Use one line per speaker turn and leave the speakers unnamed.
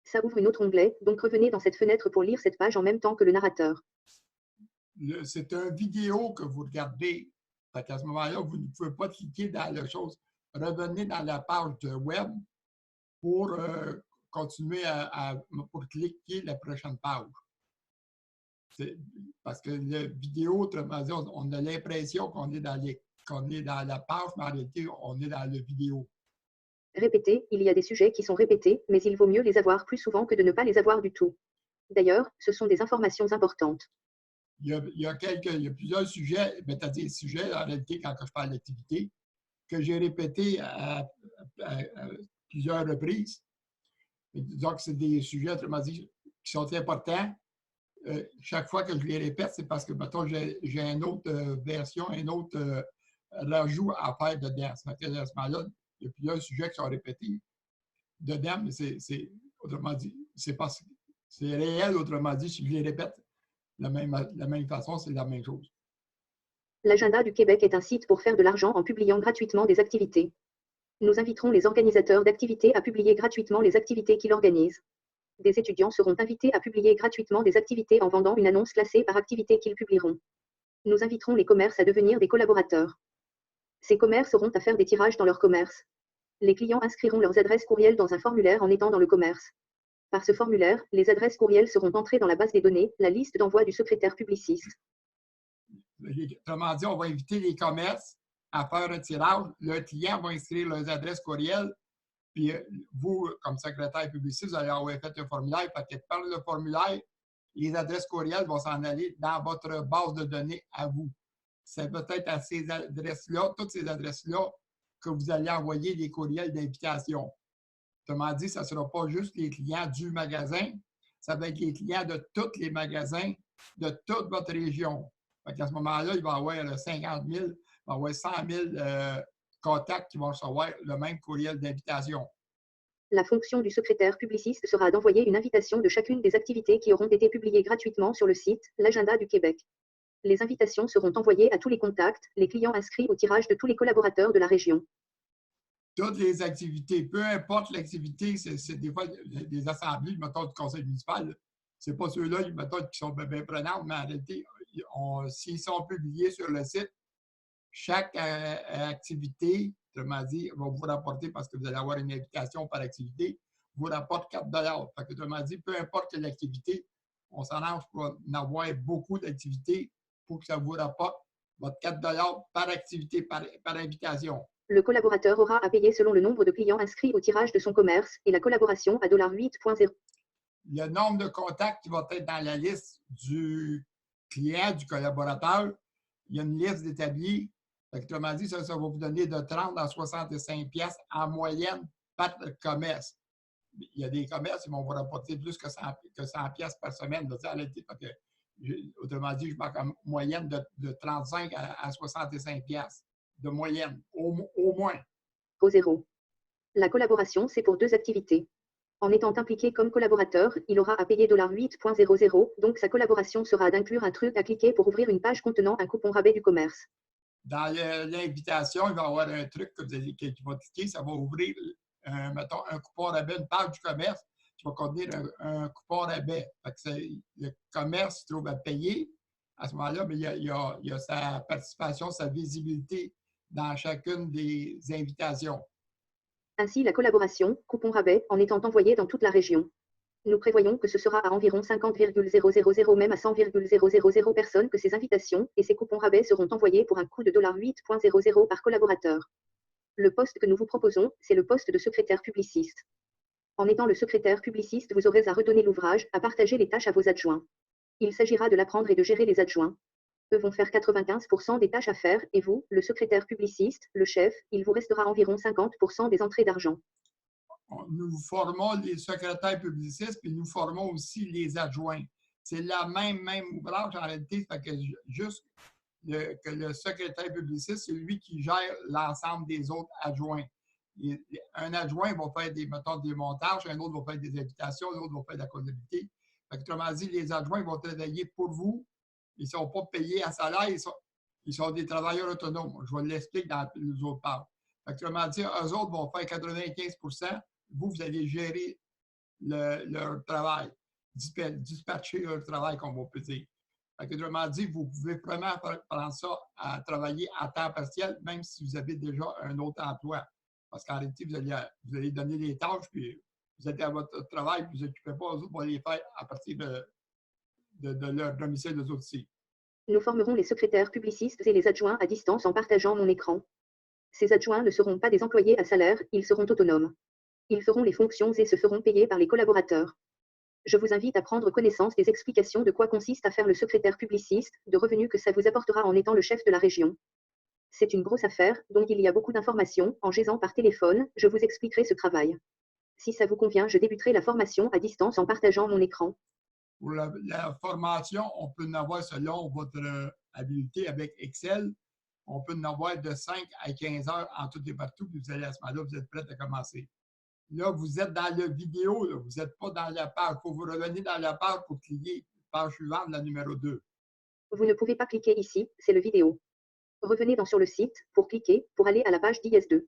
Ça ouvre une autre onglet, donc revenez dans cette fenêtre pour lire cette page en même temps que le narrateur.
C'est une vidéo que vous regardez. À ce moment-là, vous ne pouvez pas cliquer dans la chose. Revenez dans la page de web pour continuer pour cliquer la prochaine page. Parce que la vidéo, autrement dit, on a l'impression qu'on est dans la page, mais en réalité, on est dans la vidéo.
Répétez, il y a des sujets qui sont répétés, mais il vaut mieux les avoir plus souvent que de ne pas les avoir du tout. D'ailleurs, ce sont des informations importantes.
Il y a plusieurs sujets, c'est-à-dire des sujets, en réalité, quand je parle d'activité, que j'ai répété à plusieurs reprises. Disons que c'est des sujets, autrement dit, qui sont importants. Chaque fois que je les répète, c'est parce que, mettons, j'ai une autre version, un autre rajout à faire dedans. À ce moment-là, il y a plusieurs sujets qui sont répétés dedans, mais autrement dit, c'est réel, autrement dit, si je les répète de la même façon, c'est la même chose.
L'Agenda du Québec est un site pour faire de l'argent en publiant gratuitement des activités. Nous inviterons les organisateurs d'activités à publier gratuitement les activités qu'ils organisent. Des étudiants seront invités à publier gratuitement des activités en vendant une annonce classée par activité qu'ils publieront. Nous inviterons les commerces à devenir des collaborateurs. Ces commerces auront à faire des tirages dans leur commerce. Les clients inscriront leurs adresses courriel dans un formulaire en étant dans le commerce. Par ce formulaire, les adresses courriel seront entrées dans la base des données, la liste d'envoi du secrétaire publiciste.
Autrement dit, on va inviter les commerces à faire un tirage. Le client va inscrire leurs adresses courriel. Puis vous, comme secrétaire publiciste, vous allez avoir fait un formulaire. Parce que par le formulaire, les adresses courriel vont s'en aller dans votre base de données à vous. C'est peut-être à ces adresses-là, toutes ces adresses-là, que vous allez envoyer des courriels d'invitation. Autrement dit, ça ne sera pas juste les clients du magasin, ça va être les clients de tous les magasins de toute votre région. À ce moment-là, il va y avoir 50 000, il va y avoir 100 000 contacts qui vont recevoir le même courriel d'invitation.
La fonction du secrétaire publiciste sera d'envoyer une invitation de chacune des activités qui auront été publiées gratuitement sur le site, l'Agenda du Québec. Les invitations seront envoyées à tous les contacts, les clients inscrits au tirage de tous les collaborateurs de la région.
Toutes les activités, peu importe l'activité, c'est des fois des assemblées, mettons, du conseil municipal. Ce n'est pas ceux-là, mettons, qui sont bien prenantes, mais en réalité, s'ils sont publiés sur le site, chaque activité, autrement dit, va vous rapporter, parce que vous allez avoir une invitation par activité, vous rapporte 4 $. Autrement dit, peu importe l'activité, on s'arrange pour en avoir beaucoup d'activités pour que ça vous rapporte votre 4 $ par activité, par invitation.
Le collaborateur aura à payer selon le nombre de clients inscrits au tirage de son commerce et la collaboration à $8.0.
Le nombre de contacts qui va être dans la liste du client, du collaborateur, il y a une liste d'établis. Autrement dit, ça va vous donner de 30 à 65 pièces en moyenne par commerce. Il y a des commerces qui vont vous rapporter plus que 100 pièces par semaine. Autrement dit, je marque en moyenne de 35 à 65 pièces de moyenne, au moins.
0. La collaboration, c'est pour 2 activités. En étant impliqué comme collaborateur, il aura à payer $8.00, donc sa collaboration sera d'inclure un truc à cliquer pour ouvrir une page contenant un coupon rabais du commerce.
Dans l'invitation, il va y avoir un truc qui va cliquer, ça va ouvrir, mettons, un coupon rabais, une page du commerce qui va contenir un coupon rabais. Le commerce se trouve à payer à ce moment-là, mais il y a sa participation, sa visibilité dans chacune des invitations.
Ainsi, la collaboration, coupon rabais, en étant envoyée dans toute la région. Nous prévoyons que ce sera à environ 50,000, même à 100,000 personnes que ces invitations et ces coupons rabais seront envoyés pour un coût de $8.00 par collaborateur. Le poste que nous vous proposons, c'est le poste de secrétaire publiciste. En étant le secrétaire publiciste, vous aurez à redonner l'ouvrage, à partager les tâches à vos adjoints. Il s'agira de l'apprendre et de gérer les adjoints. Eux vont faire 95% des tâches à faire, et vous, le secrétaire publiciste, le chef, il vous restera environ 50% des entrées d'argent.
Nous formons les secrétaires publicistes, puis nous formons aussi les adjoints. C'est le même ouvrage en réalité, fait que juste que le secrétaire publiciste, c'est lui qui gère l'ensemble des autres adjoints. Un adjoint va faire des montages, un autre va faire des invitations, l'autre va faire de la comptabilité. Autrement dit, les adjoints vont travailler pour vous. Ils ne sont pas payés à salaire, ils sont des travailleurs autonomes. Je vais l'expliquer dans les autres parts. Autrement dit, eux autres vont faire 95 %. Vous allez gérer leur travail, dispatcher leur travail, comme on peut dire. Fait que, autrement dit, vous pouvez vraiment prendre ça à travailler à temps partiel, même si vous avez déjà un autre emploi. Parce qu'en réalité, vous allez donner des tâches, puis vous êtes à votre travail, puis vous n'occupez pas aux autres pour les faire à partir de leur domicile de autres aussi.
Nous formerons les secrétaires publicistes et les adjoints à distance en partageant mon écran. Ces adjoints ne seront pas des employés à salaire, ils seront autonomes. Ils feront les fonctions et se feront payer par les collaborateurs. Je vous invite à prendre connaissance des explications de quoi consiste à faire le secrétaire publiciste, de revenus que ça vous apportera en étant le chef de la région. C'est une grosse affaire, donc il y a beaucoup d'informations. En gisant par téléphone, je vous expliquerai ce travail. Si ça vous convient, je débuterai la formation à distance en partageant mon écran.
Pour la formation, on peut en avoir selon votre habileté avec Excel. On peut en avoir de 5 à 15 heures en tout et partout, puis vous allez à ce moment-là, vous êtes prêt à commencer. Là, vous êtes dans la vidéo, là, vous n'êtes pas dans la page. Il faut vous revenir dans la page pour cliquer page suivante, la numéro 2.
Vous ne pouvez pas cliquer ici, c'est le vidéo. Revenez sur le site, pour cliquer, pour aller à la page d'IS2.